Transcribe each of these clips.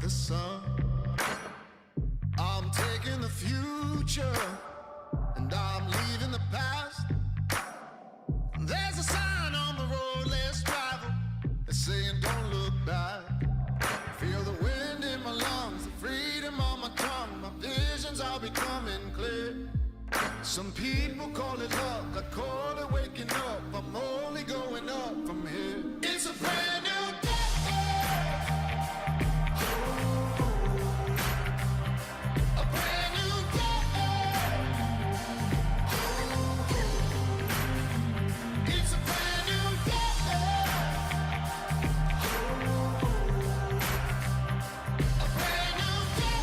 the sun. I'm taking the future and I'm leaving the past. There's a sign on the road less traveled that's saying don't look back. Feel the wind in my lungs, the freedom on my tongue. My visions are becoming clear. Some people call it luck, I call it waking up. I'm only going up from here. It's a brand new day. A brand new day. It's a brand new day. A brand new day.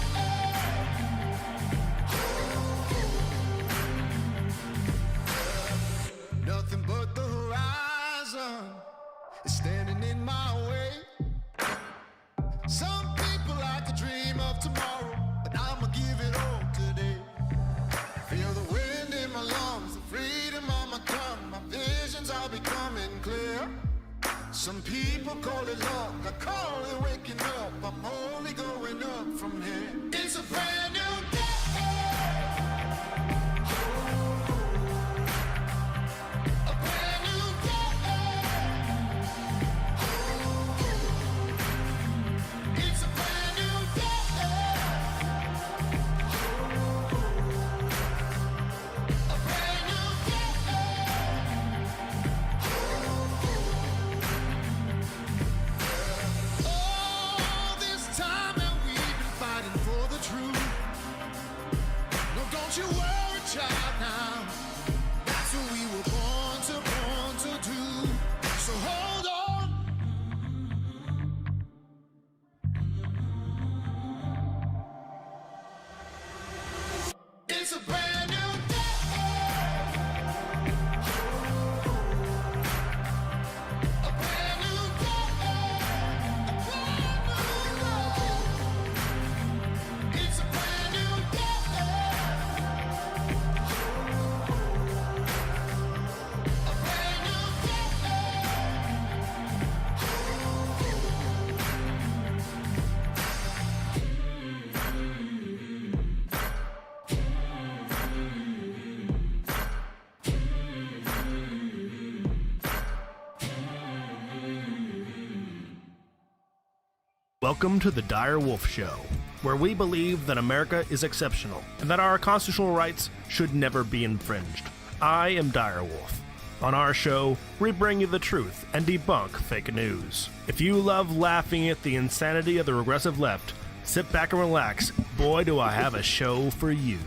Nothing but the horizon is standing in my way. Some people like to dream of tomorrow, but I'ma give it all today. Feel the wind in my lungs, the freedom on my tongue. My visions are becoming clear. Some people call it luck, I call it waking up. I'm only going up from here. It's a brand new day. A brand new day. It's a brand new day. A brand new day. All this time that we've been fighting for the truth. No, don't you worry, child, now. That's what we were born to do. So hold on. It's a brand new day. A brand new day. A brand new day. It's a brand new day. A brand new Welcome to the Dire Wolf Show, where we believe that America is exceptional and that our constitutional rights should never be infringed. I am Dire Wolf. On our show, we bring you the truth and debunk fake news. If you love laughing at the insanity of the regressive left, sit back and relax. Boy, do I have a show for you.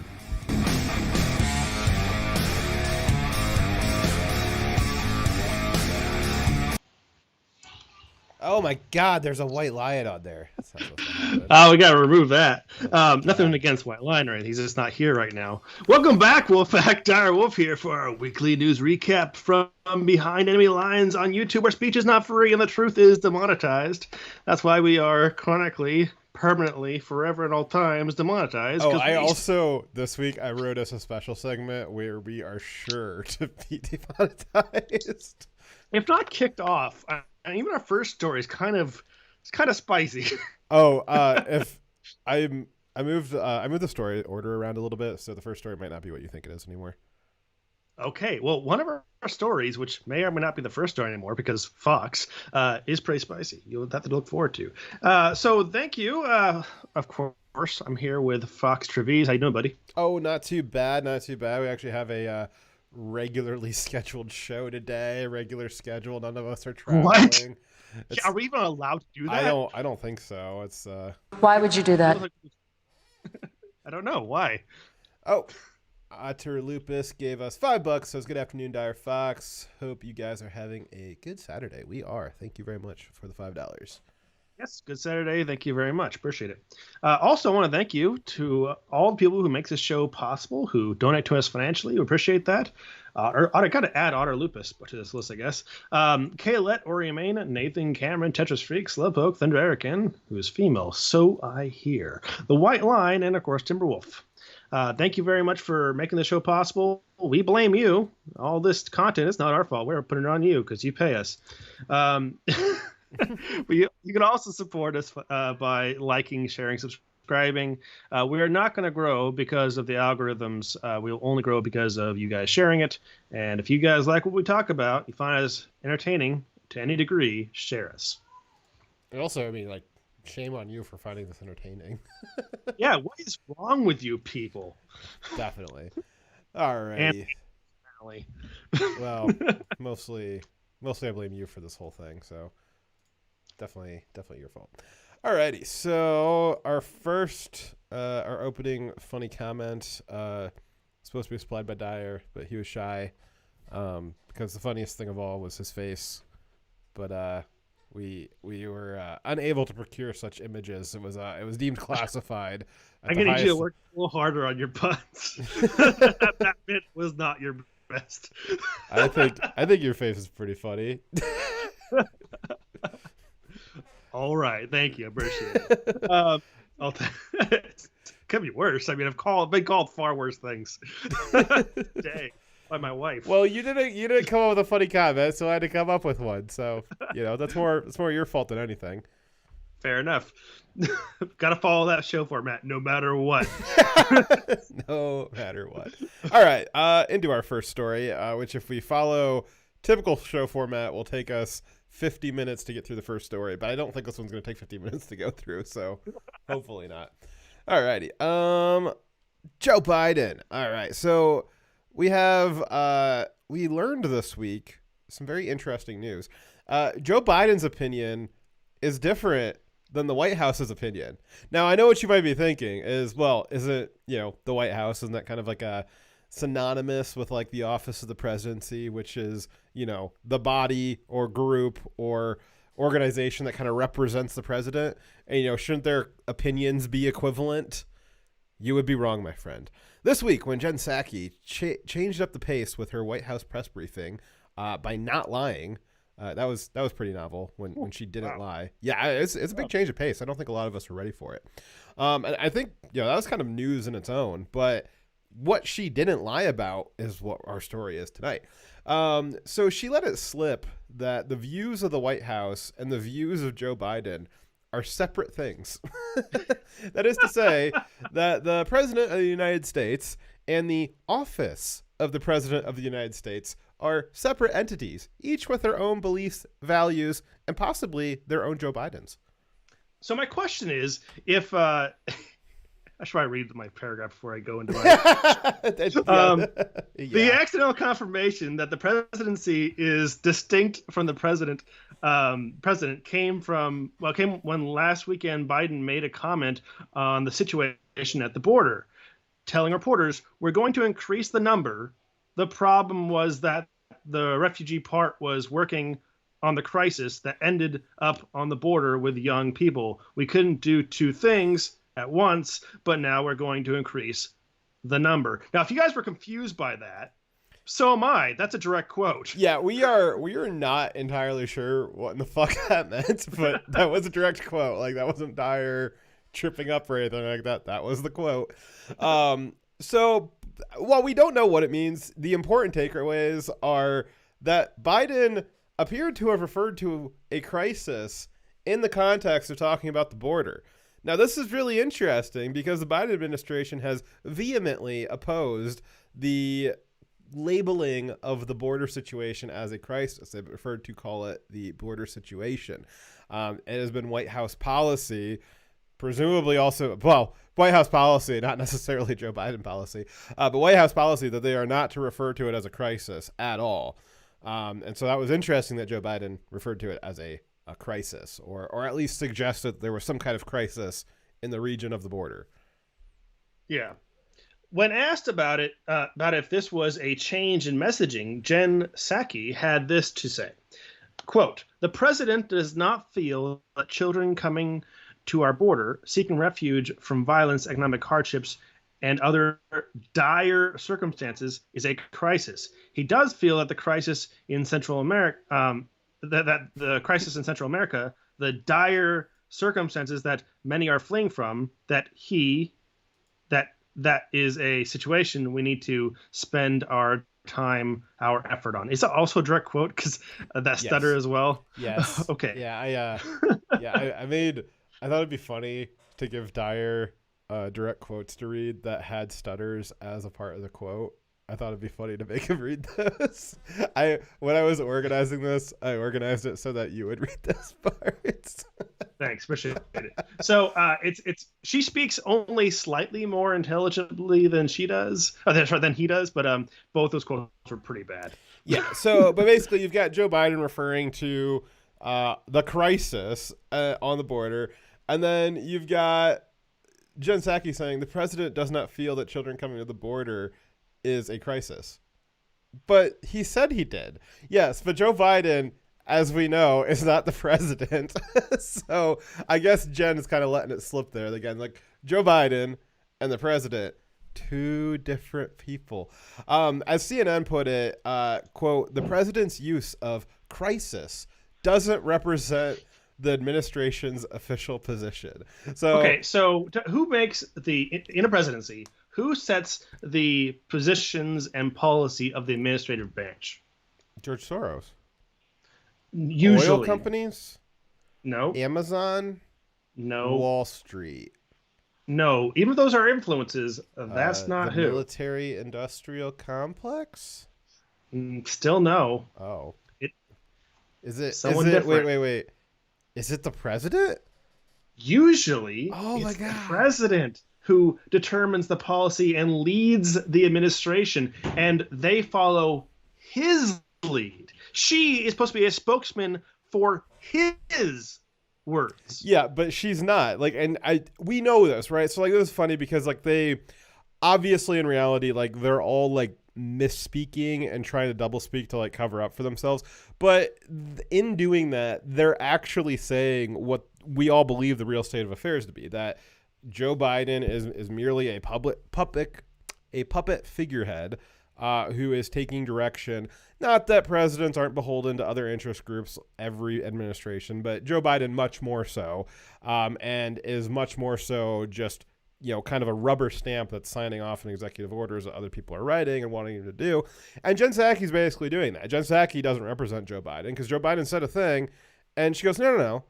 Oh my God, there's a white lion on there. That's not supposed to happen. Oh, we gotta remove that. Nothing against White Lion or anything. He's just not here right now. Welcome back, Wolfpack. Dire Wolf here for our weekly news recap from behind enemy lines on YouTube, where speech is not free and the truth is demonetized. That's why we are chronically, permanently, forever and all times demonetized. Oh, I also, this week, I wrote us a special segment where we are sure to be demonetized. If not kicked off, and even our first story is kind of spicy. Oh, if I moved the story order around a little bit, so the first story might not be what you think it is anymore. Okay, well, one of our stories, which may or may not be the first story anymore because Fox, is pretty spicy. You'll have to look forward to. So thank you. Of course, I'm here with Fox Trevize. How you doing, buddy? Oh, not too bad, not too bad. We actually have a regularly scheduled show today. Regular schedule. None of us are traveling. What? Are we even allowed to do that? I don't think so. It's Why would you do that? I don't know why. Oh, Otter Lupus gave us $5. So it's good afternoon, Dire Fox. Hope you guys are having a good Saturday. We are. Thank you very much for the $5. Yes, good Saturday. Thank you very much. Appreciate it. Also, I want to thank you to all the people who make this show possible, who donate to us financially. We appreciate that. I got to add Otter Lupus to this list, I guess. Kaylette, Oriamain, Nathan, Cameron, Tetris Freak, Slowpoke, Thunder Erican, who is female, so I hear. The White Line, and of course, Timberwolf. Thank you very much for making the show possible. We blame you. All this content is not our fault. We're putting it on you because you pay us. But you can also support us by liking, sharing, subscribing. We are not going to grow because of the algorithms. We'll only grow because of you guys sharing it. And if you guys like what we talk about, you find us entertaining to any degree, share us. And also, I mean, like, shame on you for finding this entertaining. Yeah, what is wrong with you people? Definitely. All right. Well, mostly I blame you for this whole thing, so definitely your fault. Alrighty, so our opening funny comment, supposed to be supplied by Dyer, but he was shy, because the funniest thing of all was his face, but we were unable to procure such images. It was deemed classified. I'm gonna need you to work a little harder on your puns. That bit was not your best. I think your face is pretty funny. All right, thank you. I appreciate it. It could be worse. I mean, I've been called far worse things. Dang, by my wife. Well, you didn't come up with a funny comment, so I had to come up with one. So that's more your fault than anything. Fair enough. Got to follow that show format, no matter what. No matter what. All right, into our first story, which if we follow typical show format will take us 50 minutes to get through the first story, but I don't think this one's going to take 50 minutes to go through, so hopefully not. All righty. Joe Biden. All right, so we learned this week some very interesting news. Joe Biden's opinion is different than the White House's opinion. Now, I know what you might be thinking is, well, isn't, the White House, isn't that kind of like a synonymous with like the office of the presidency, which is, the body or group or organization that kind of represents the president? And, shouldn't their opinions be equivalent? You would be wrong, my friend. This week, when Jen Psaki changed up the pace with her White House press briefing by not lying, that was pretty novel when she didn't lie. Yeah, it's a big change of pace. I don't think a lot of us are ready for it. And I think that was kind of news in its own. But what she didn't lie about is what our story is tonight. So she let it slip that the views of the White House and the views of Joe Biden are separate things. That is to say that the President of the United States and the office of the President of the United States are separate entities, each with their own beliefs, values, and possibly their own Joe Bidens. So my question is, if I should probably read my paragraph before I go into my the accidental confirmation that the presidency is distinct from the president came when last weekend Biden made a comment on the situation at the border, telling reporters, "We're going to increase the number. The problem was that the refugee part was working on the crisis that ended up on the border with young people. We couldn't do two things at once, but now we're going to increase the number." Now, if you guys were confused by that, so am I. That's a direct quote. Yeah, we are not entirely sure what in the fuck that meant, but that was a direct quote. Like, that wasn't Dyer tripping up or anything like that. That was the quote. So while we don't know what it means, the important takeaways are that Biden appeared to have referred to a crisis in the context of talking about the border. Now, this is really interesting because the Biden administration has vehemently opposed the labeling of the border situation as a crisis. They preferred to call it the border situation. It has been White House policy, presumably also, White House policy, not necessarily Joe Biden policy, but White House policy that they are not to refer to it as a crisis at all. And so that was interesting that Joe Biden referred to it as a crisis, or at least suggested there was some kind of crisis in the region of the border. Yeah. When asked about if this was a change in messaging, Jen Psaki had this to say, quote, "The president does not feel that children coming to our border, seeking refuge from violence, economic hardships, and other dire circumstances is a crisis. He does feel that the crisis in Central America, that the crisis in Central America, the dire circumstances that many are fleeing from, that that is a situation we need to spend our time, our effort on. Is that also a direct quote? Because that stutter Yes. as well. Yes. Okay. Yeah, I thought it'd be funny to give Dyer direct quotes to read that had stutters as a part of the quote. I thought it'd be funny to make him read this. When I was organizing this, I organized it so that you would read those parts. Thanks, appreciate it. So it's she speaks only slightly more intelligibly than she does. Oh, that's right, than he does. But both those quotes were pretty bad. Yeah. So, but basically, you've got Joe Biden referring to the crisis on the border, and then you've got Jen Psaki saying the president does not feel that children coming to the border is a crisis. But he said he did. Yes, but Joe Biden, as we know, is not the president. So I guess Jen is kind of letting it slip there. Again, like Joe Biden and the president, two different people. As CNN put it, quote, the president's use of crisis doesn't represent the administration's official position. So Okay, so who makes in a presidency? Who sets the positions and policy of the administrative branch? George Soros. Usually, Oil companies? no, Amazon? no, Wall Street? no. Even if those are influences, that's not the who. military industrial complex? Still no. Oh. It- Is it someone is it different. wait. Is it the president? Usually, Oh my it's the God. president who determines the policy and leads the administration, and they follow his lead. She is supposed to be a spokesman for his words. Yeah, but she's not. Like, and we know this, right? So like this is funny because like they obviously in reality, like they're all like misspeaking and trying to double speak to like cover up for themselves. But in doing that, they're actually saying what we all believe the real state of affairs to be, that Joe Biden is merely a puppet figurehead who is taking direction. Not that presidents aren't beholden to other interest groups every administration, but Joe Biden much more so, and is much more so just, you know, kind of a rubber stamp that's signing off on executive orders that other people are writing and wanting him to do. And Jen Psaki's basically doing that. Jen Psaki doesn't represent Joe Biden because Joe Biden said a thing, and she goes, no.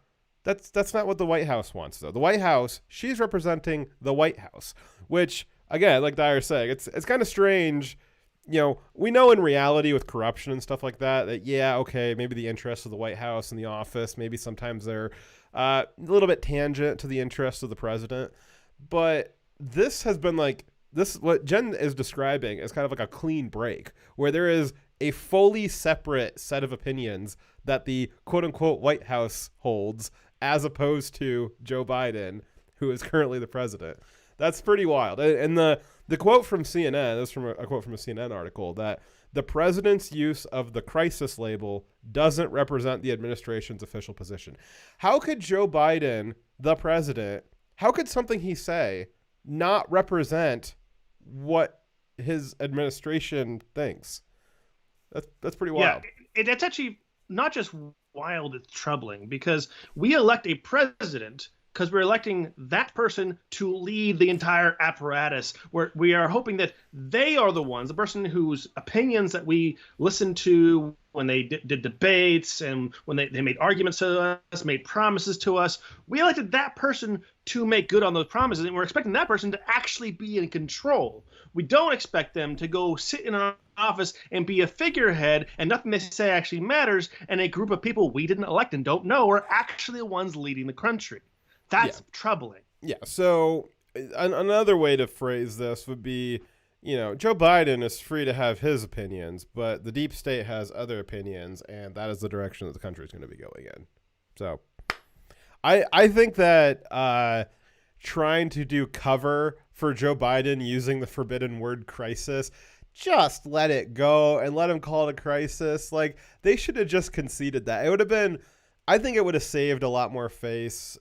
That's not what the White House wants, though. The White House, she's representing the White House, which, again, like Dyer's saying, it's kind of strange. You know, we know in reality with corruption and stuff like that, yeah, okay, maybe the interests of the White House and the office, maybe sometimes they're a little bit tangent to the interests of the president. But this has been like, what Jen is describing is kind of like a clean break, where there is a fully separate set of opinions that the quote-unquote White House holds, as opposed to Joe Biden, who is currently the president. That's pretty wild. And the quote from CNN, this is from a quote from a CNN article, that the president's use of the crisis label doesn't represent the administration's official position. How could Joe Biden, the president, how could something he say not represent what his administration thinks? That's pretty wild. Yeah, it's actually not just wild, it's troubling, because we elect a president because we're electing that person to lead the entire apparatus, where we are hoping that they are the ones, the person whose opinions that we listen to when they did debates and when they made arguments to us, made promises to us. We elected that person to make good on those promises, and we're expecting that person to actually be in control. We don't expect them to go sit in an office and be a figurehead, and nothing they say actually matters, and a group of people we didn't elect and don't know are actually the ones leading the country. That's troubling. Yeah. So another way to phrase this would be, you know, Joe Biden is free to have his opinions, but the deep state has other opinions, and that is the direction that the country is going to be going in. So I think that trying to do cover for Joe Biden using the forbidden word crisis, just let it go and let him call it a crisis. Like, they should have just conceded that. It would have been, I think it would have saved a lot more face.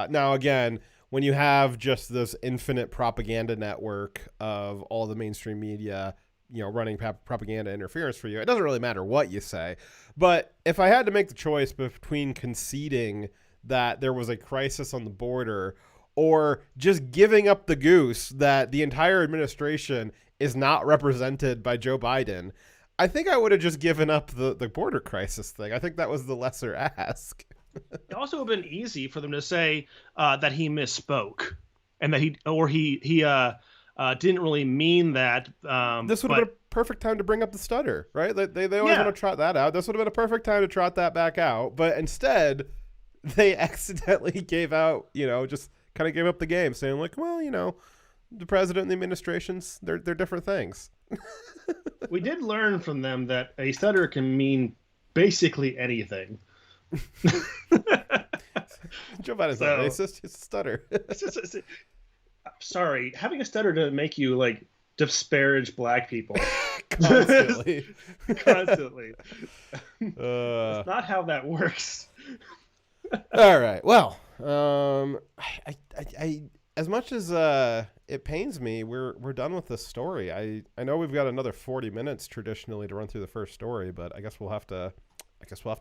Now, again, when you have just this infinite propaganda network of all the mainstream media, you know, running propaganda interference for you, it doesn't really matter what you say. But if I had to make the choice between conceding that there was a crisis on the border or just giving up the goose that the entire administration is not represented by Joe Biden, I think I would have just given up the border crisis thing. I think that was the lesser ask. It also would have been easy for them to say that he misspoke and that he didn't really mean that. This would have been a perfect time to bring up the stutter, right? They always want to trot that out. This would have been a perfect time to trot that back out. But instead, they accidentally gave out, just kind of gave up the game, saying like, well, the president and the administrations, they're different things. We did learn from them that a stutter can mean basically anything. Joe Biden's not racist. It's a stutter. I'm sorry, having a stutter doesn't make you like disparage black people. Constantly. That's not how that works. All right. Well, I as much as it pains me, we're done with this story. I know we've got another 40 minutes traditionally to run through the first story, but I guess we'll have to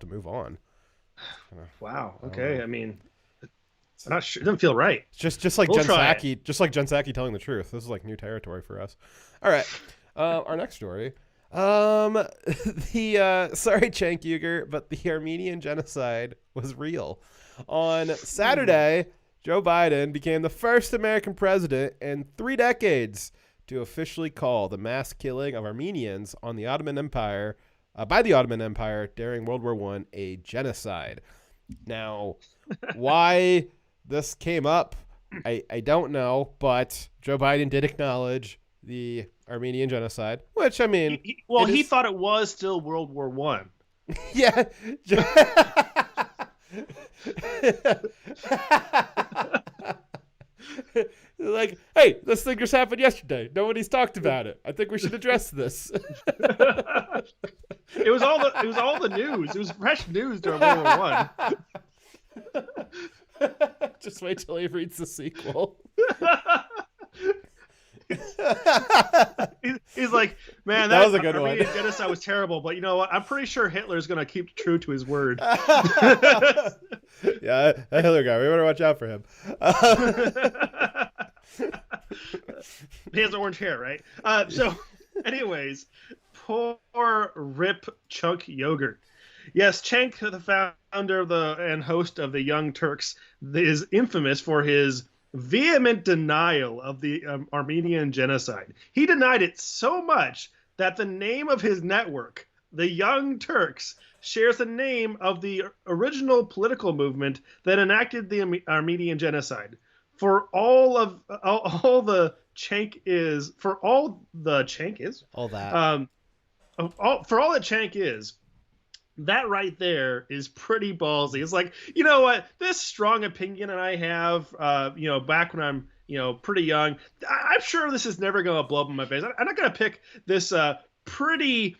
move on. Wow. Okay. I mean, I'm not sure. It doesn't feel right. Just like Jen Psaki telling the truth. This is like new territory for us. All right. Our next story. Sorry, Cenk Uygur, but the Armenian genocide was real. On Saturday, Joe Biden became the first American president in 3 decades to officially call the mass killing of Armenians on the Ottoman Empire by the Ottoman Empire during World War I a genocide. Now, why this came up, I don't know, but Joe Biden did acknowledge the Armenian genocide, which, I mean... He thought it was still World War I. Yeah. Like, hey, this thing just happened yesterday. Nobody's talked about it. I think we should address this. It was all the news. It was fresh news during World War I. Just wait till he reads the sequel. He's like, man, that was a good Armenian one. genocide was terrible, but you know what? I'm pretty sure Hitler's going to keep true to his word. Yeah, that Hitler guy. We better watch out for him. He has orange hair, right? So, anyways, poor Rip Chunk Yogurt. Yes, Cenk, the founder of and host of the Young Turks, is infamous for his vehement denial of the Armenian genocide. He denied it so much that the name of his network, the Young Turks, shares the name of the original political movement that enacted the Armenian genocide. For all the Cenk is, that right there is pretty ballsy. It's like, you know what, this strong opinion that I have, back when I'm, pretty young, I'm sure this is never going to blow up in my face. I'm not going to pick this pretty,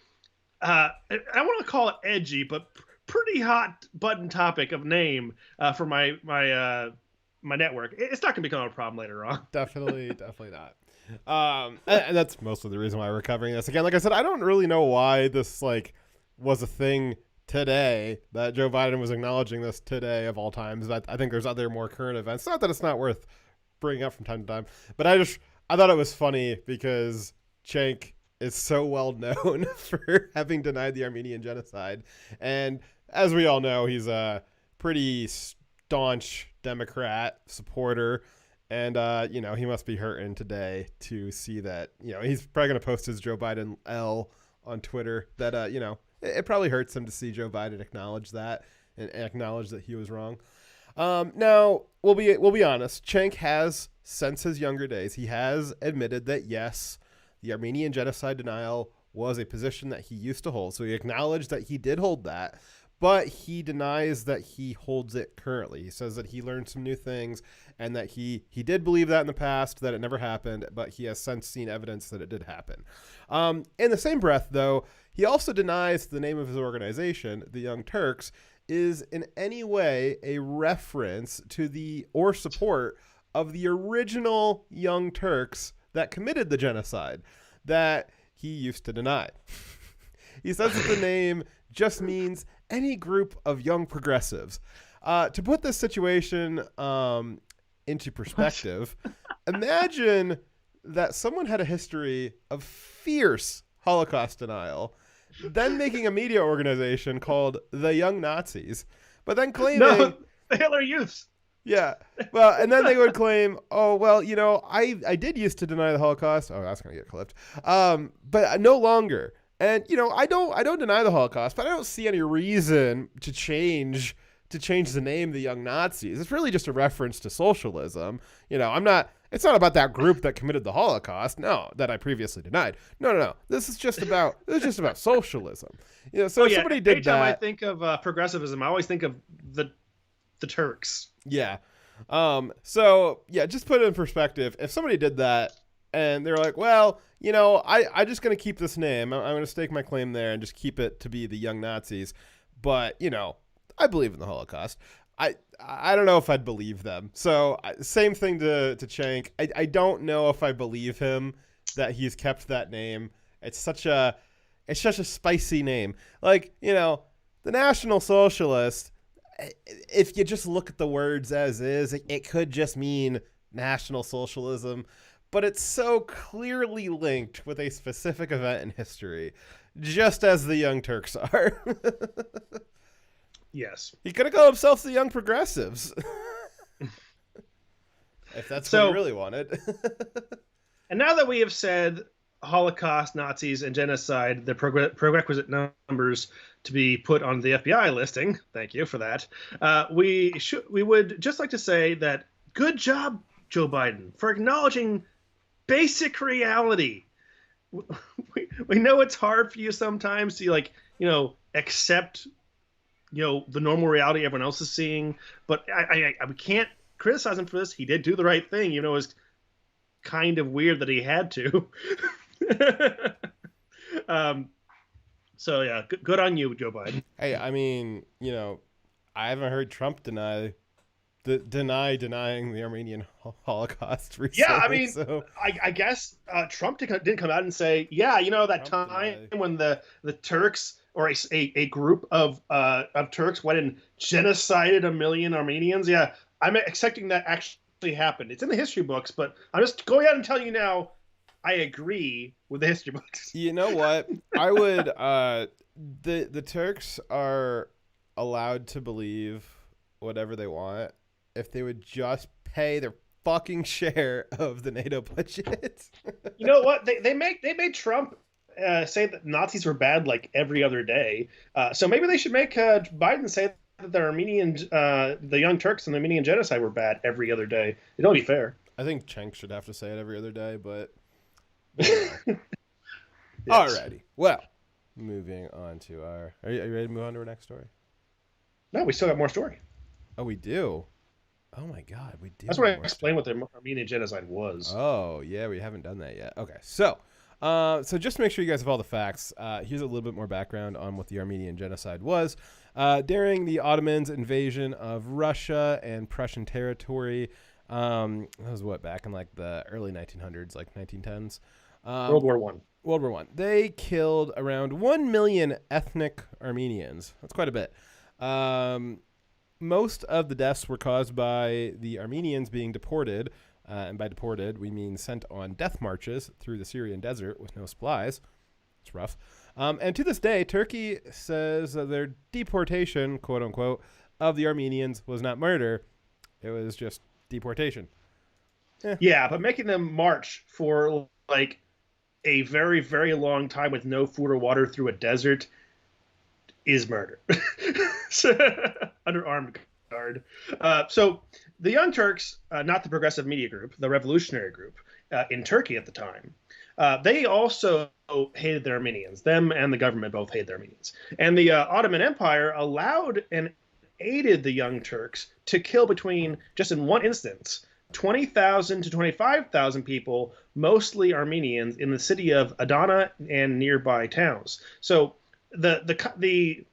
I want to call it edgy, but pretty hot button topic of name for my network. It's not going to become a problem later on. Definitely not. And that's mostly the reason why we're covering this. Again, like I said, I don't really know why this was a thing today, that Joe Biden was acknowledging this today of all times. I think there's other more current events. Not that it's not worth bringing up from time to time, but I thought it was funny because Cenk is so well known for having denied the Armenian genocide. And as we all know, he's a pretty staunch Democrat supporter. And, he must be hurting today to see that, he's probably going to post his Joe Biden L on Twitter that, it probably hurts him to see Joe Biden acknowledge that and acknowledge that he was wrong. Now, we'll be honest. Cenk has, since his younger days, he has admitted that, yes, the Armenian genocide denial was a position that he used to hold. So he acknowledged that he did hold that, but he denies that he holds it currently. He says that he learned some new things and that he did believe that in the past, that it never happened, but he has since seen evidence that it did happen. In the same breath, though, he also denies the name of his organization, the Young Turks, is in any way a reference to or support of the original Young Turks that committed the genocide that he used to deny. He says that the name just means any group of young progressives. To put this situation into perspective, imagine that someone had a history of fierce Holocaust denial, then making a media organization called the Young Nazis, but then claiming... No, the Hitler Youths. Yeah. Well, and then they would claim, oh, well, I did used to deny the Holocaust. Oh, that's going to get clipped. But no longer. And, I don't deny the Holocaust, but I don't see any reason to change the name the Young Nazis. It's really just a reference to socialism. It's not about that group that committed the Holocaust. No, that I previously denied. No. This is just about socialism. So if somebody did anytime that. I think of progressivism, I always think of the Turks. Yeah. Just put it in perspective. If somebody did that and they're like, well, I just going to keep this name. I'm going to stake my claim there and just keep it to be the Young Nazis. But, I believe in the Holocaust. I don't know if I'd believe them. So same thing to Cenk. I don't know if I believe him that he's kept that name. It's such a spicy name. Like, the National Socialist, if you just look at the words as is, it could just mean National Socialism, but it's so clearly linked with a specific event in history, just as the Young Turks are. Yes. He could have called himself the Young Progressives. If that's what he really wanted. And now that we have said Holocaust, Nazis, and genocide, the prerequisite numbers to be put on the FBI listing, thank you for that, we would just like to say that good job, Joe Biden, for acknowledging basic reality. We know it's hard for you sometimes to accept the normal reality everyone else is seeing, but we can't criticize him for this. He did do the right thing. It was kind of weird that he had to. So yeah, good on you, Joe Biden. Hey, I mean, I haven't heard Trump denying the Armenian Holocaust recently. Yeah, I mean, so. I guess Trump didn't come out and say, yeah, that Trump time when the Turks or a group of Turks went and genocided 1 million Armenians. Yeah, I'm expecting that actually happened. It's in the history books, but I'm just going out and telling you now, I agree with the history books. You know what? I would. The Turks are allowed to believe whatever they want if they would just pay their fucking share of the NATO budget. You know what? They made Trump say that Nazis were bad like every other day. So maybe they should make Biden say that the Young Turks and the Armenian genocide were bad every other day. It don't be fair. I think Cenk should have to say it every other day, but. Yes. Alrighty. Well, moving on to our. Are you ready to move on to our next story? No, we still got more story. Oh, we do. Oh my God, we do. That's what I explained what the Armenian genocide was. Oh yeah, we haven't done that yet. Okay, so just to make sure you guys have all the facts, here's a little bit more background on what the Armenian genocide was. During the Ottomans' invasion of Russia and Prussian territory, that was back in like the early 1900s, like 1910s. World War I. They killed around 1 million ethnic Armenians. That's quite a bit. Most of the deaths were caused by the Armenians being deported. And by deported, we mean sent on death marches through the Syrian desert with no supplies. It's rough. And to this day, Turkey says that their deportation, quote unquote, of the Armenians was not murder. It was just deportation. Yeah, but making them march for like a very, very long time with no food or water through a desert is murder. Under armed guard. So the Young Turks, not the progressive media group, the revolutionary group in Turkey at the time, they also hated the Armenians. Them and the government both hated the Armenians. And the Ottoman Empire allowed and aided the Young Turks to kill between, just in one instance, 20,000 to 25,000 people, mostly Armenians, in the city of Adana and nearby towns. So the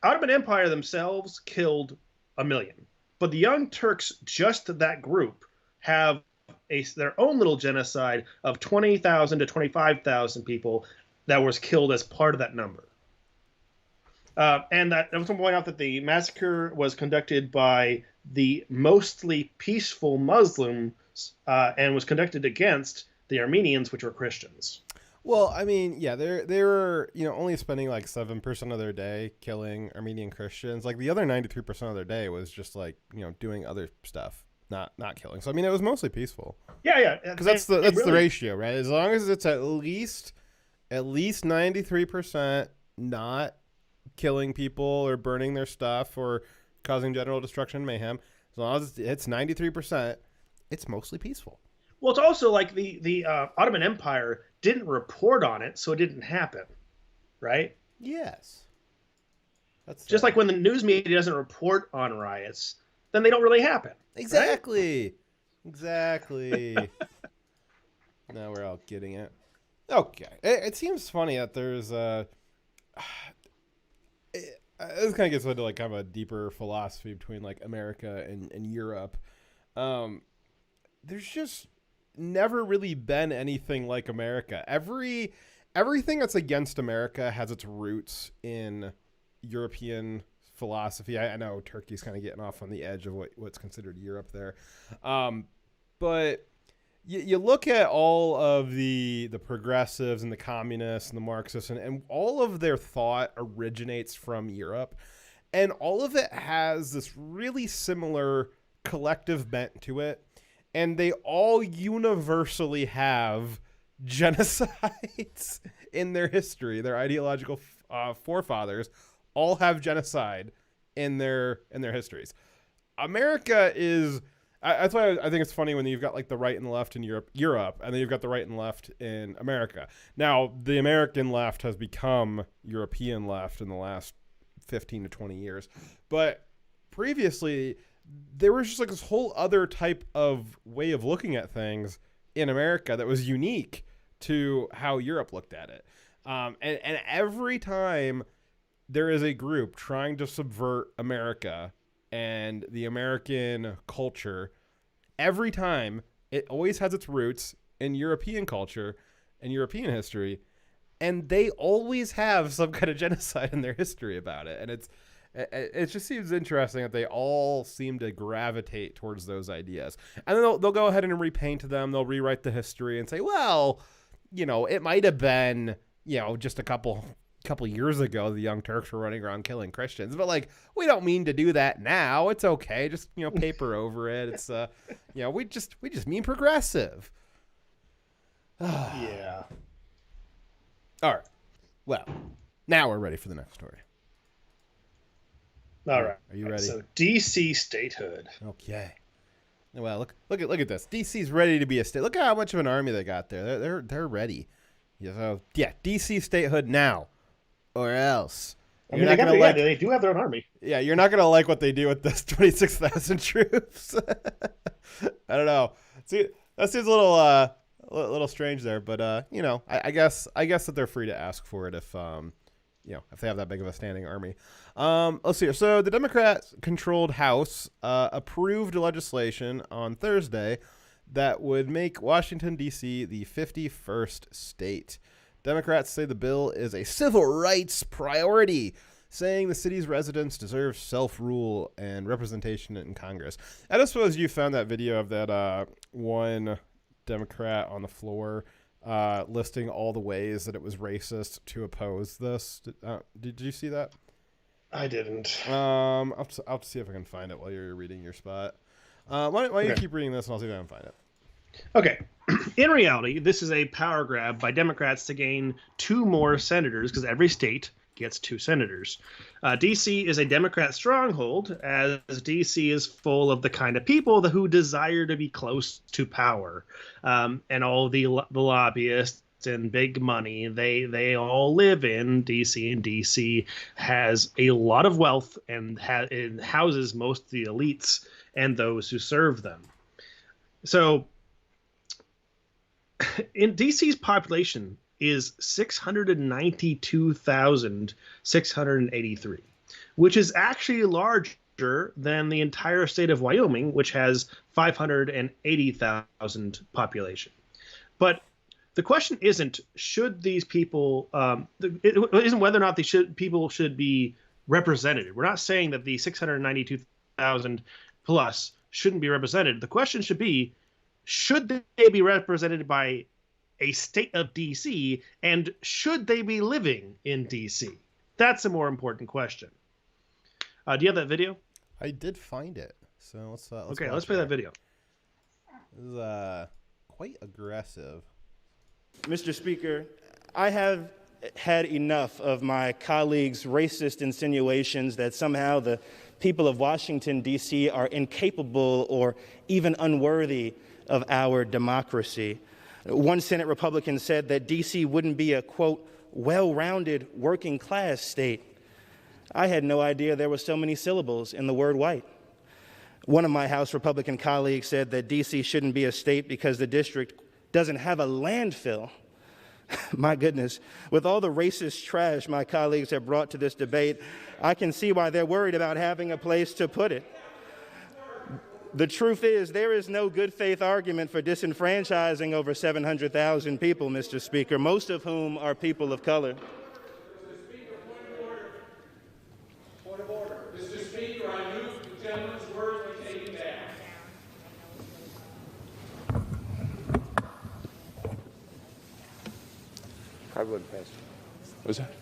Ottoman Empire themselves killed 1 million, but the Young Turks, just that group, have their own little genocide of 20,000 to 25,000 people that was killed as part of that number. And that I was going to point out that the massacre was conducted by the mostly peaceful Muslims and was conducted against the Armenians, which were Christians. Well, I mean, yeah, they were, only spending like 7% of their day killing Armenian Christians. Like the other 93% of their day was just like, doing other stuff, not killing. So I mean, it was mostly peaceful. Yeah. Because that's the ratio, right? As long as it's at least 93% not killing people or burning their stuff or causing general destruction and mayhem, as long as it's 93%, it's mostly peaceful. Well, it's also like the Ottoman Empire didn't report on it, so it didn't happen, right? Yes. That's just like when the news media doesn't report on riots, then they don't really happen. Exactly. Right? Exactly. Now we're all getting it. Okay. It seems funny that there's this kind of gets into like kind of a deeper philosophy between like America and Europe. There's just never really been anything like America. Everything that's against America has its roots in European philosophy. I know Turkey's kind of getting off on the edge of what's considered Europe there. But you look at all of the progressives and the communists and the Marxists, and all of their thought originates from Europe. And all of it has this really similar collective bent to it. And they all universally have genocides in their history. Their ideological forefathers all have genocide in their histories. America is... that's why I think it's funny when you've got like the right and the left in Europe, and then you've got the right and left in America. Now, the American left has become European left in the last 15 to 20 years. But previously, there was just like this whole other type of way of looking at things in America that was unique to how Europe looked at it. And every time there is a group trying to subvert America and the American culture, every time it always has its roots in European culture and European history, and they always have some kind of genocide in their history about it. And it just seems interesting that they all seem to gravitate towards those ideas. And then they'll go ahead and repaint them. They'll rewrite the history and say, well, it might have been, just a couple years ago, the Young Turks were running around killing Christians. But, like, we don't mean to do that now. It's okay. Just, paper over it. It's, we just mean progressive. Yeah. All right. Well, now we're ready for the next story. All right. Are you ready? So DC statehood. Okay. Well, look at this. DC's ready to be a state. Look at how much of an army they got there. They're ready. So yeah, DC statehood now, or else. I mean, they do have their own army. Yeah, you're not gonna like what they do with this 26,000 troops. I don't know. See, that seems a little strange there, but I guess that they're free to ask for it if if they have that big of a standing army. Let's see here. So the Democrat-controlled House approved legislation on Thursday that would make Washington, D.C. the 51st state. Democrats say the bill is a civil rights priority, saying the city's residents deserve self-rule and representation in Congress. I don't suppose you found that video of that one Democrat on the floor listing all the ways that it was racist to oppose this. Did you see that? I didn't. I'll have to see if I can find it while you're reading your spot. Why don't you keep reading this and I'll see if I can find it. Okay. In reality, this is a power grab by Democrats to gain 2 more senators because every state gets 2 senators. D.C. is a Democrat stronghold, as D.C. is full of the kind of people who desire to be close to power, and all the lobbyists and big money. They all live in D.C. and D.C. has a lot of wealth and it houses most of the elites and those who serve them. So, in D.C.'s population is 692,683, which is actually larger than the entire state of Wyoming, which has 580,000 population. But the question isn't should these people it isn't whether or not people should be represented. We're not saying that the 692,000 plus shouldn't be represented. The question should be, should they be represented by a state of DC, and should they be living in DC? That's a more important question. Do you have that video? I did find it. So let's okay, let's play that video. This is quite aggressive. Mr. Speaker, I have had enough of my colleagues' racist insinuations that somehow the people of Washington, D.C. are incapable or even unworthy of our democracy. One Senate Republican said that D.C. wouldn't be a, quote, well-rounded working class state. I had no idea there were so many syllables in the word white. One of my House Republican colleagues said that D.C. shouldn't be a state because the district doesn't have a landfill. My goodness, with all the racist trash my colleagues have brought to this debate, I can see why they're worried about having a place to put it. The truth is, there is no good faith argument for disenfranchising over 700,000 people, Mr. Speaker, most of whom are people of color. Point of order. Mr. Speaker, I move the gentleman's words be taken back. Probably wouldn't pass. What's that?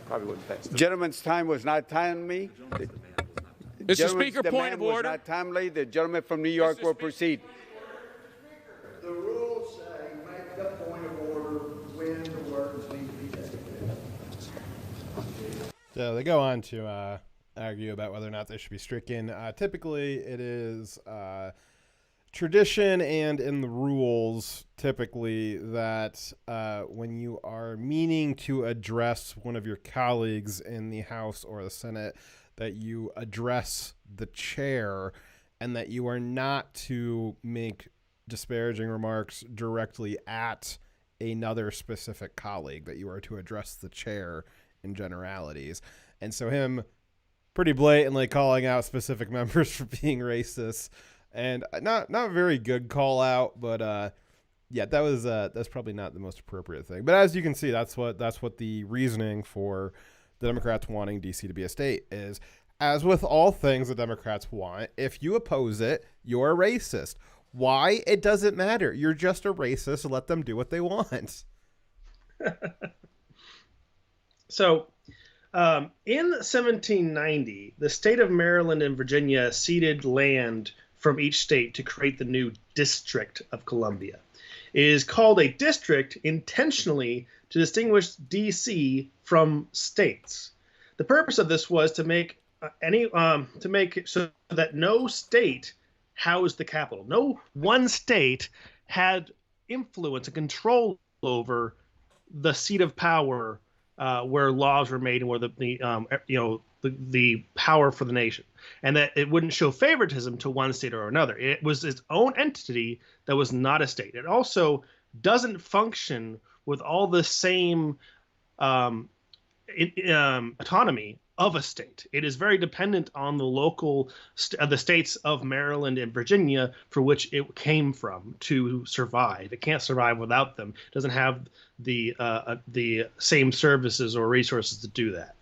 Probably wouldn't pass. The gentleman's time was not timely. Mr. Speaker, point of order. Was not timely. The gentleman from New York will proceed. The rules say make the point of order when the words need to be taken. So they go on to argue about whether or not they should be stricken. Typically, it is tradition and in the rules, typically, that when you are meaning to address one of your colleagues in the House or the Senate, that you address the chair and that you are not to make disparaging remarks directly at another specific colleague, that you are to address the chair in generalities. And so him pretty blatantly calling out specific members for being racist, and not a very good call out, but yeah, that's probably not the most appropriate thing. But as you can see, that's what the reasoning for the Democrats wanting DC to be a state is. As with all things the Democrats want, if you oppose it, you're a racist. Why? It doesn't matter. You're just a racist. Let them do what they want. So, in 1790, the state of Maryland and Virginia ceded land from each state to create the new District of Columbia. It is called a district intentionally to distinguish D.C. from states. The purpose of this was to make it so that no state housed the capital. No one state had influence and control over the seat of power where laws were made and where the power for the nation, and that it wouldn't show favoritism to one state or another. It was its own entity that was not a state. It also doesn't function with all the same autonomy of a state. It is very dependent on the local the states of Maryland and Virginia for which it came from to survive. It can't survive without them. It doesn't have the same services or resources to do that.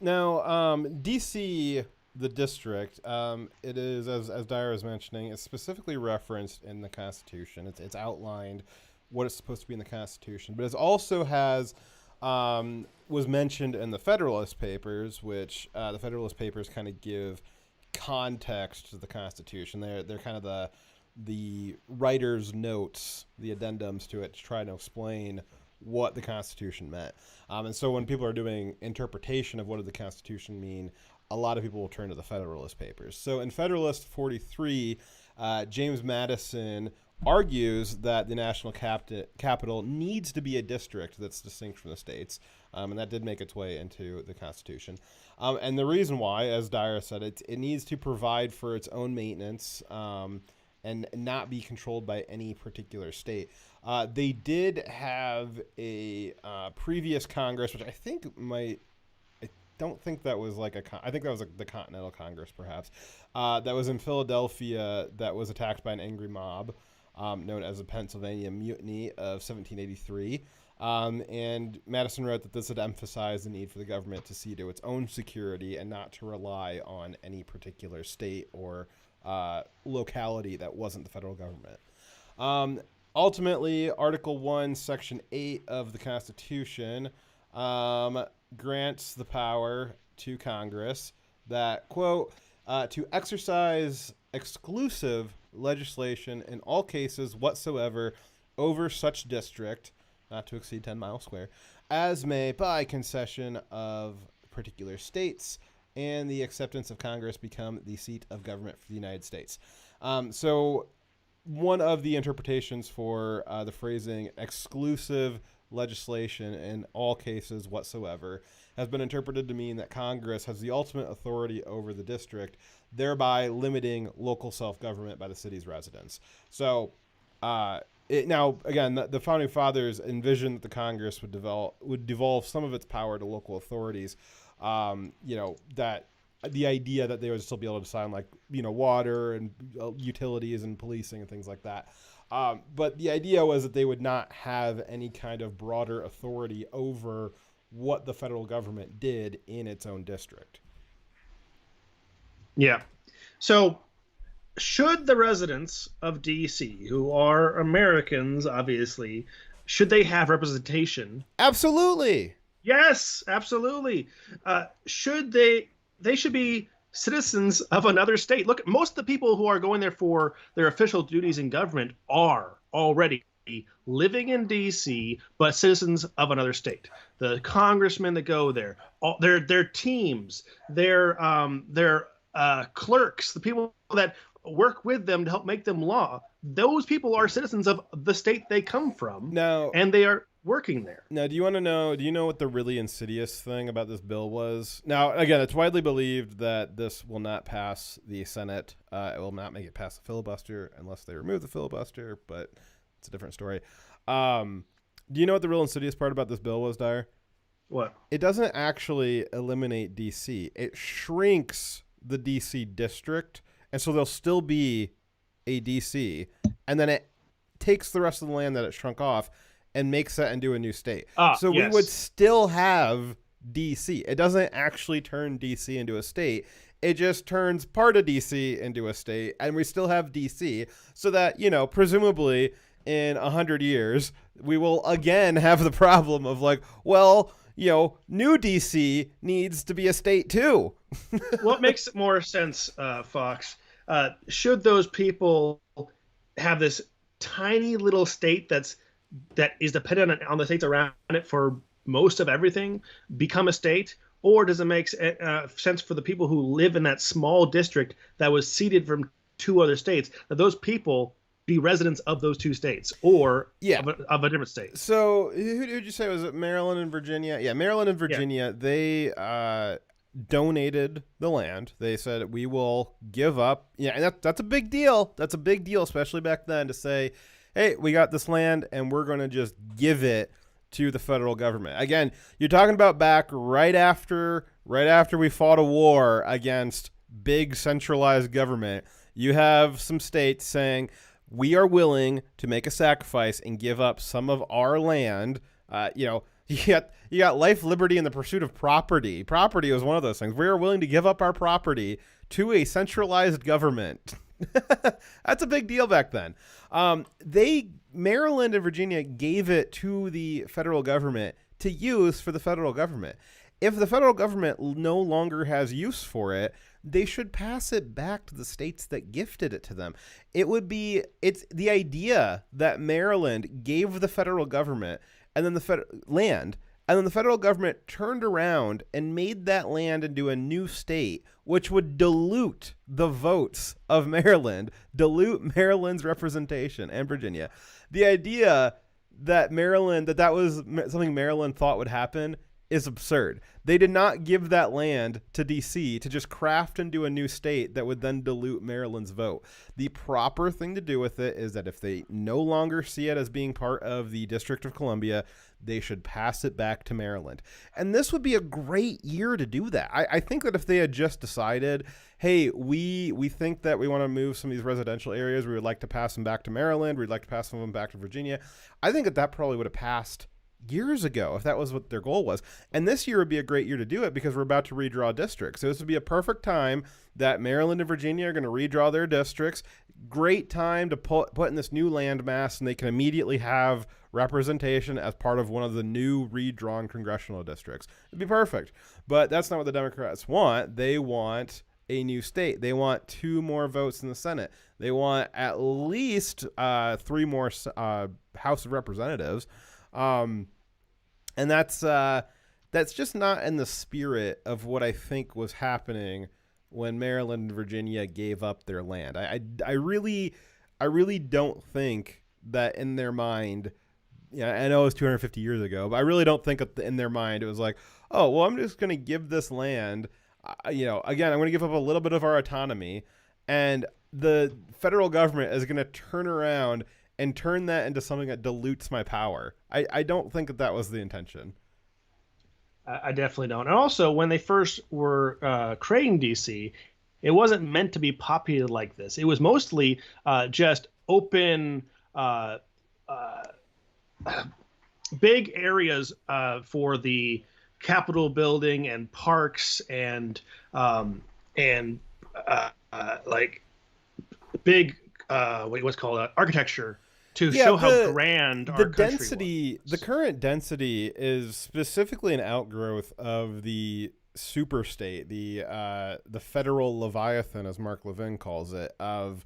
Now, D.C., the district, it is, as Dyer was mentioning, it's specifically referenced in the Constitution. It's outlined what it's supposed to be in the Constitution, but it also has was mentioned in the Federalist Papers, which the Federalist Papers kind of give context to the Constitution. They're kind of the writer's notes, the addendums to it, to try to explain what the Constitution meant. And so when people are doing interpretation of what did the Constitution mean, a lot of people will turn to the Federalist Papers. So in Federalist 43, James Madison argues that the national capital needs to be a district that's distinct from the states, and that did make its way into the Constitution. And the reason why, as Dyer said, it needs to provide for its own maintenance and not be controlled by any particular state. They did have a previous Congress, which I think I don't think that was I think that was the Continental Congress, perhaps, that was in Philadelphia, that was attacked by an angry mob known as the Pennsylvania Mutiny of 1783. And Madison wrote that this would emphasize the need for the government to see to its own security and not to rely on any particular state or locality that wasn't the federal government. Ultimately, Article 1, Section 8 of the Constitution grants the power to Congress that, quote, to exercise exclusive legislation in all cases whatsoever over such district, not to exceed 10 miles square, as may by concession of particular states and the acceptance of Congress become the seat of government for the United States. So one of the interpretations for the phrasing exclusive legislation in all cases whatsoever has been interpreted to mean that Congress has the ultimate authority over the district, thereby limiting local self-government by the city's residents. So now, again, the Founding Fathers envisioned that the Congress would devolve some of its power to local authorities, that the idea that they would still be able to decide on, like, water and utilities and policing and things like that. But the idea was that they would not have any kind of broader authority over what the federal government did in its own district. Yeah. So should the residents of D.C., who are Americans, obviously, should they have representation? Absolutely. Yes, absolutely. They should be citizens of another state. Look, most of the people who are going there for their official duties in government are already living in D.C., but citizens of another state. The congressmen that go there, their teams, their clerks, the people that work with them to help make them law, those people are citizens of the state they come from. Now, and they are working there. Now, do you know what the really insidious thing about this bill was? Now, again, it's widely believed that this will not pass the Senate. It will not make it past the filibuster unless they remove the filibuster, but it's a different story. Do you know what the real insidious part about this bill was, Dyer? What? It doesn't actually eliminate D.C. It shrinks the D.C. district, and so there'll still be a D.C., and then it takes the rest of the land that it shrunk off and makes that into a new state. So yes. We would still have D.C. It doesn't actually turn D.C. into a state. It just turns part of D.C. into a state, and we still have D.C. so that, presumably in 100 years, we will again have the problem of like, well, new D.C. needs to be a state too. What makes more sense, Fox? Should those people have this tiny little state that is dependent on the states around it for most of everything become a state? Or does it make sense for the people who live in that small district that was seeded from two other states, that those people be residents of those two states or of a different state? So who did you say? Was it Maryland and Virginia? Yeah, Maryland and Virginia, they donated the land. They said, we will give up. Yeah, and that's a big deal. That's a big deal, especially back then, to say, hey, we got this land and we're going to just give it to the federal government. Again, you're talking about back right after we fought a war against big centralized government. You have some states saying, we are willing to make a sacrifice and give up some of our land. You got life, liberty, and the pursuit of property. Property was one of those things. We are willing to give up our property to a centralized government. That's a big deal back then. Maryland and Virginia gave it to the federal government to use for the federal government. If the federal government no longer has use for it, they should pass it back to the states that gifted it to them. It's the idea that Maryland gave the federal government and then the land, and then the federal government turned around and made that land into a new state, which would dilute the votes of Maryland, dilute Maryland's representation, and Virginia. The idea that that was something Maryland thought would happen is absurd. They did not give that land to D.C. to just craft into a new state that would then dilute Maryland's vote. The proper thing to do with it is that if they no longer see it as being part of the District of Columbia, they should pass it back to Maryland. And this would be a great year to do that. I think that if they had just decided, hey, we think that we want to move some of these residential areas, we would like to pass them back to Maryland, we'd like to pass some of them back to Virginia, I think that probably would have passed years ago if that was what their goal was. And this year would be a great year to do it because we're about to redraw districts. So this would be a perfect time that Maryland and Virginia are going to redraw their districts. Great time to put in this new landmass, and they can immediately have representation as part of one of the new redrawn congressional districts. It'd be perfect. But that's not what the Democrats want. They want a new state. They want 2 more votes in the Senate. They want at least 3 more House of Representatives. And that's just not in the spirit of what I think was happening when Maryland and Virginia gave up their land. I really don't think that in their mind, I know it was 250 years ago, but I really don't think in their mind it was like, oh, well, I'm just going to give this land, again, I'm going to give up a little bit of our autonomy, and the federal government is going to turn around and turn that into something that dilutes my power. I don't think that was the intention. I definitely don't. And also, when they first were creating DC, it wasn't meant to be populated like this. It was mostly just open, big areas for the Capitol building and parks and like big what's called architecture to show how grand our country was. The current density is specifically an outgrowth of the superstate, the federal Leviathan, as Mark Levin calls it, of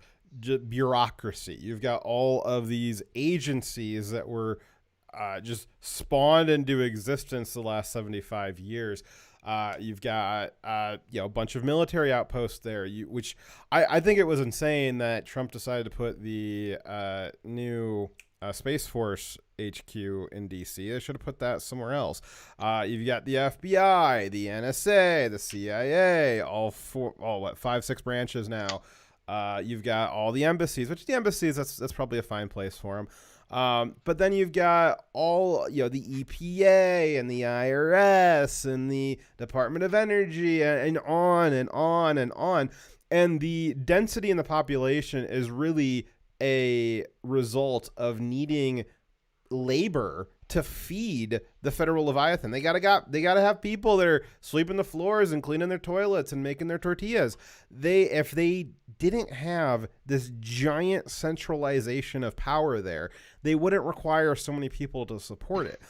bureaucracy. You've got all of these agencies that were just spawned into existence the last 75 years. You've got a bunch of military outposts there, which I think it was insane that Trump decided to put the new Space Force HQ in DC. They should have put that somewhere else. You've got the FBI, the NSA, the CIA, all 5-6 branches now. You've got all the embassies, which the embassies, that's probably a fine place for them. But then you've got all, the EPA and the IRS and the Department of Energy and on and on and on. And the density in the population is really a result of needing labor to feed the federal Leviathan. They gotta have people that are sweeping the floors and cleaning their toilets and making their tortillas. If they didn't have this giant centralization of power there, they wouldn't require so many people to support it.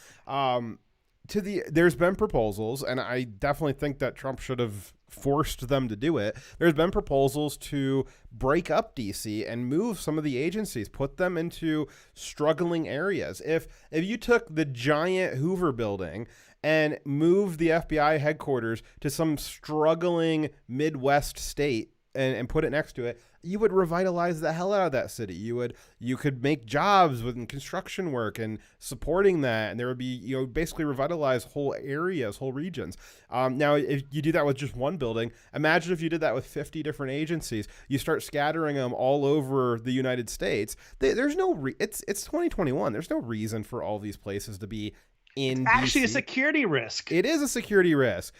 There's been proposals, and I definitely think that Trump should have forced them to do it. There's been proposals to break up DC and move some of the agencies, put them into struggling areas. If you took the giant Hoover building and moved the FBI headquarters to some struggling Midwest state and put it next to it, you would revitalize the hell out of that city. You could make jobs with construction work and supporting that, and there would be, basically revitalize whole areas, whole regions. Now, if you do that with just one building, imagine if you did that with 50 different agencies. You start scattering them all over the United States. There's no it's 2021. There's no reason for all these places to be in actually DC. A security risk. It is a security risk.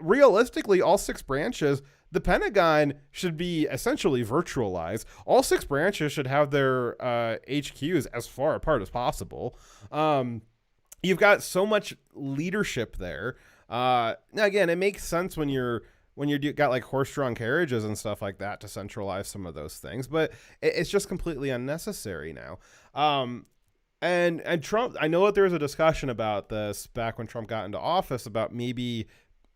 Realistically, all 6 branches, the Pentagon should be essentially virtualized. All 6 branches should have their HQs as far apart as possible. You've got so much leadership there. Now, again, it makes sense when you got like horse-drawn carriages and stuff like that to centralize some of those things, but it's just completely unnecessary now. And Trump, I know that there was a discussion about this back when Trump got into office about maybe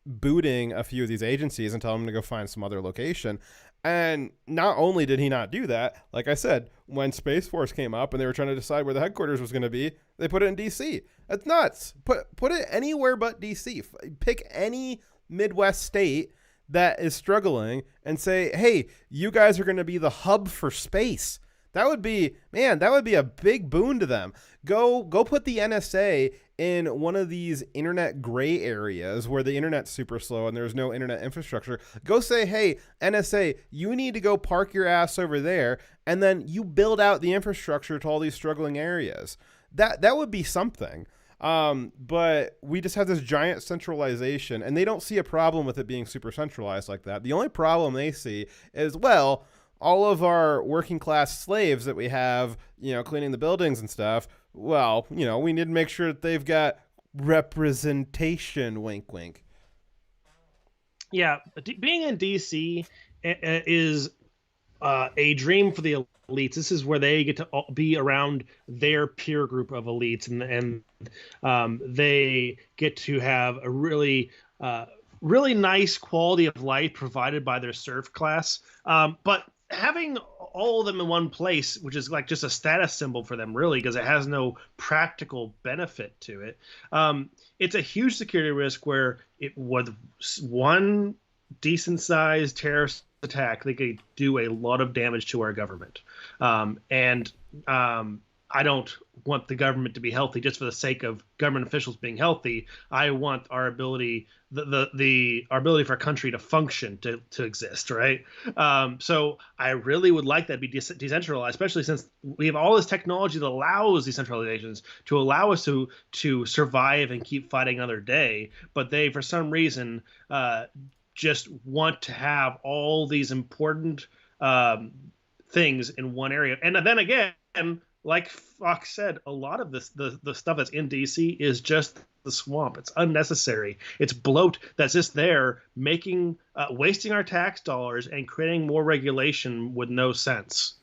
booting a few of these agencies and telling them to go find some other location. And not only did he not do that, like I said, when Space Force came up and they were trying to decide where the headquarters was going to be, they put it in DC. That's nuts. Put it anywhere but DC. Pick any Midwest state that is struggling and say, hey, you guys are going to be the hub for space. That would be a big boon to them. Go put the NSA in one of these internet gray areas where the internet's super slow and there's no internet infrastructure. Go say, hey, NSA, you need to go park your ass over there, and then you build out the infrastructure to all these struggling areas. That would be something. But we just have this giant centralization, and they don't see a problem with it being super centralized like that. The only problem they see is, well, all of our working class slaves that we have, cleaning the buildings and stuff, well, we need to make sure that they've got representation. Wink, wink. Yeah, being in DC is a dream for the elites. This is where they get to be around their peer group of elites, and they get to have a really nice quality of life provided by their serf class. But having all of them in one place, which is like just a status symbol for them, really, because it has no practical benefit to it. It's a huge security risk where it with one decent sized terrorist attack, they could do a lot of damage to our government. I don't want the government to be healthy just for the sake of government officials being healthy. I want our ability, our ability for our country to function, to exist, right? So I really would like that to be decentralized, especially since we have all this technology that allows decentralizations to allow us to survive and keep fighting another day. But they, for some reason, just want to have all these important things in one area. And then again, like Fox said, a lot of this, the stuff that's in DC is just the swamp. It's unnecessary. It's bloat that's just there, wasting our tax dollars and creating more regulation with no sense.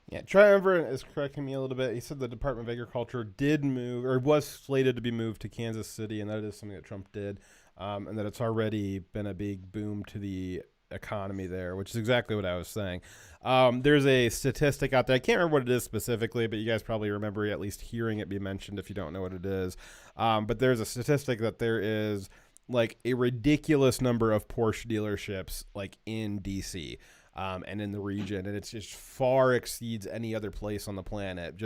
Yeah, Triumvirate is correcting me a little bit. He said the Department of Agriculture did move, or was slated to be moved to Kansas City, and that is something that Trump did, and that it's already been a big boom to the economy there, which is exactly what I was saying. There's a statistic out there. I can't remember what it is specifically, but you guys probably remember at least hearing it be mentioned if you don't know what it is. But there's a statistic that there is like a ridiculous number of Porsche dealerships like in DC. And in the region, and it's just far exceeds any other place on the planet.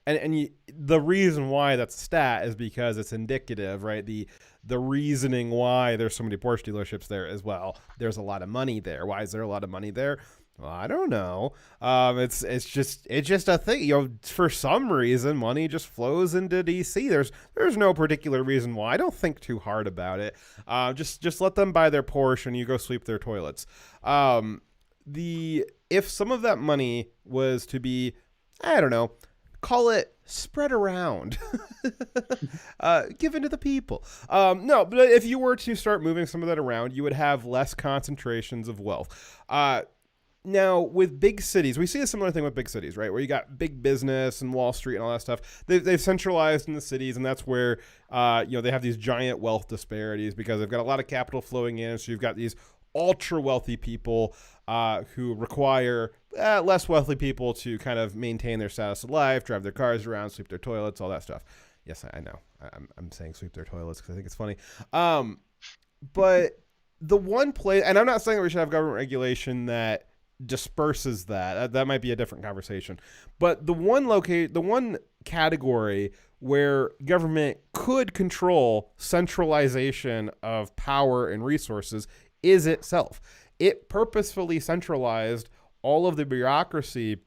The reason why that's a stat is because it's indicative, right? The reasoning why there's so many Porsche dealerships there as well. There's a lot of money there. Why is there a lot of money there? Well, I don't know. It's just a thing. For some reason, money just flows into DC. There's no particular reason why. I don't think too hard about it. Just let them buy their Porsche and you go sweep their toilets. If some of that money was to be, I don't know, call it spread around, given to the people. No, but if you were to start moving some of that around, you would have less concentrations of wealth. Now, with big cities, we see a similar thing with big cities, right? Where you got big business and Wall Street and all that stuff. They've centralized in the cities, and that's where they have these giant wealth disparities because they've got a lot of capital flowing in. So you've got these ultra wealthy people who require less wealthy people to kind of maintain their status of life, drive their cars around, sweep their toilets, all that stuff. Yes, I know. I'm saying sweep their toilets because I think it's funny. But the one place, and I'm not saying that we should have government regulation that disperses that. That might be a different conversation. But the one category where government could control centralization of power and resources is itself. It purposefully centralized all of the bureaucracy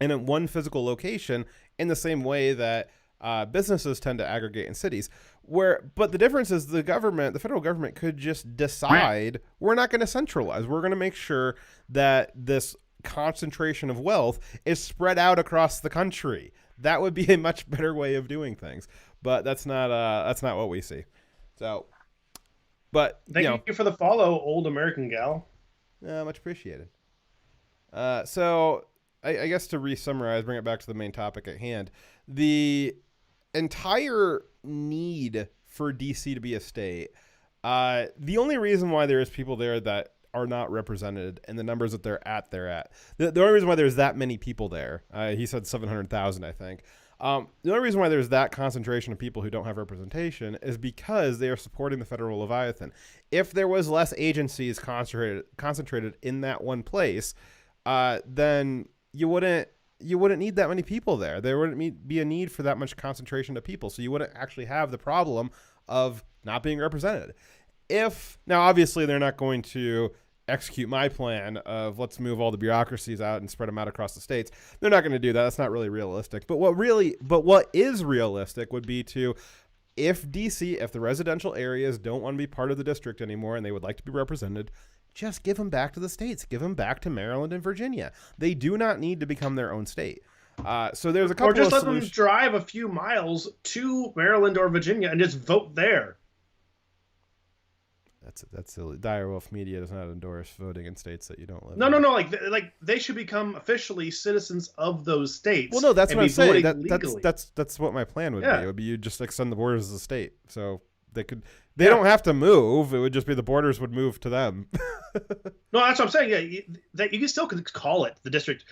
in one physical location in the same way that businesses tend to aggregate in cities. But the difference is the federal government could just decide we're not going to centralize. We're going to make sure that this concentration of wealth is spread out across the country. That would be a much better way of doing things. But that's not what we see. So, but thank you for the follow, old American gal. Much appreciated. So I guess to re-summarize, bring it back to the main topic at hand, the entire need for DC to be a state, the only reason why there is people there that are not represented and the numbers that they're at. The only reason why there's that many people there, he said 700,000, I think. The only reason why there's that concentration of people who don't have representation is because they are supporting the federal Leviathan. If there was less agencies concentrated in that one place, then you wouldn't need that many people there. There wouldn't be a need for that much concentration of people. So you wouldn't actually have the problem of not being represented. Now, obviously, they're not going to execute my plan of let's move all the bureaucracies out and spread them out across the states. They're not going to do that. That's not really realistic. But what is realistic would be to, if the residential areas don't want to be part of the district anymore and they would like to be represented, just give them back to the states. Give them back to Maryland and Virginia. They do not need to become their own state. So there's a couple Or just of let solutions. them drive a few miles to Maryland or Virginia and just vote there. That's silly. Direwolf Media does not endorse voting in states that you don't live No, in. no. Like they should become officially citizens of those states. Well, no, that's and what I'm be saying. voting That's legally. that's what my plan would be. Yeah. It would be you just extend the borders of the state, so they don't have to move. It would just be the borders would move to them. No, that's what I'm saying. Yeah, that you can still call it the district.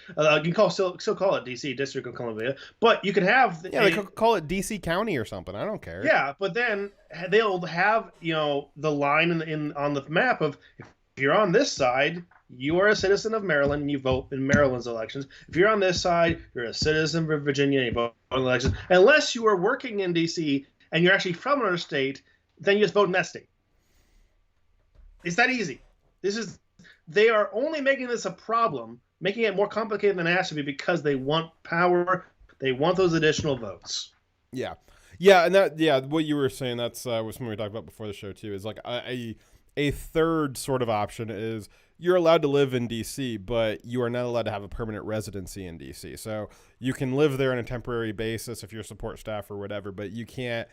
You can still call it D.C. District of Columbia, but you can have They could call it DC County or something. I don't care. Yeah, but then they'll have the line in on the map of if you're on this side, you are a citizen of Maryland and you vote in Maryland's elections. If you're on this side, you're a citizen of Virginia and you vote in elections. Unless you are working in D.C. and you're actually from another state, then you just vote in that state. It's that easy. They are only making this a problem, making it more complicated than it has to be because they want power. They want those additional votes. Yeah, and what you were saying, that's was something we talked about before the show too. Is like a third sort of option is you're allowed to live in DC, but you are not allowed to have a permanent residency in DC. So you can live there on a temporary basis if you're support staff or whatever, but you can't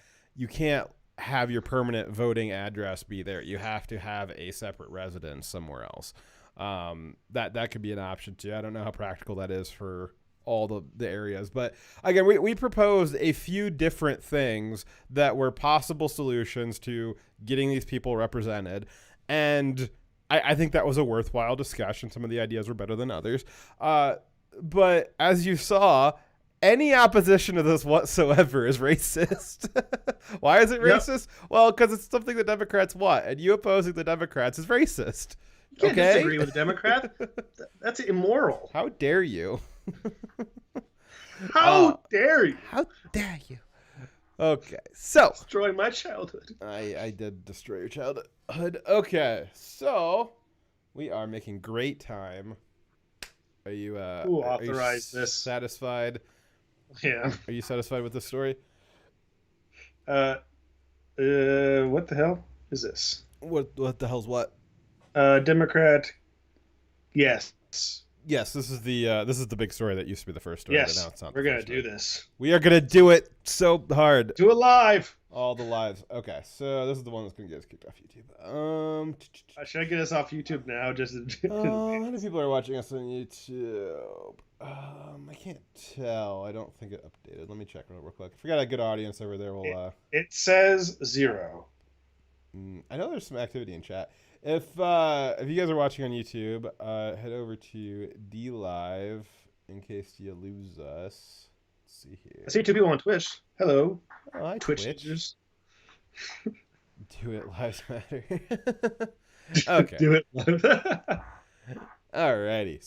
have your permanent voting address be there. You have to have a separate residence somewhere else. That could be an option too. I don't know how practical that is for all the areas, but again, we proposed a few different things that were possible solutions to getting these people represented, and I think that was a worthwhile discussion. Some of the ideas were better than others, but as you saw, any opposition to this whatsoever is racist. Why is it racist? Yep. Well, because it's something the Democrats want, and you opposing the Democrats is racist. You can't disagree with the Democrat. That's immoral. How dare you? How dare you? How dare you? Okay, so destroy my childhood. I did destroy your childhood. Okay, so we are making great time. Are you satisfied? Yeah. Are you satisfied with this story? What the hell is this? What the hell's what? Democrat. Yes. Yes, this is the big story that used to be the first story. Yes, but now it's not. We're gonna do this. We are gonna do it so hard. Do it live. All the lives. Okay, so this is the one that's gonna get us kicked off YouTube. Should I get us off YouTube now? Just how many people are watching us on YouTube? I can't tell. I don't think it updated. Let me check real quick. If we got a good audience over there, we'll. It says 0. I know there's some activity in chat. If you guys are watching on YouTube, head over to DLive in case you lose us. Let's see here. I see 2 people on Twitch. Hello. Oh, hi, Twitch Twitch. users. Do it, lives matter. Okay. Do it live. Alrighty.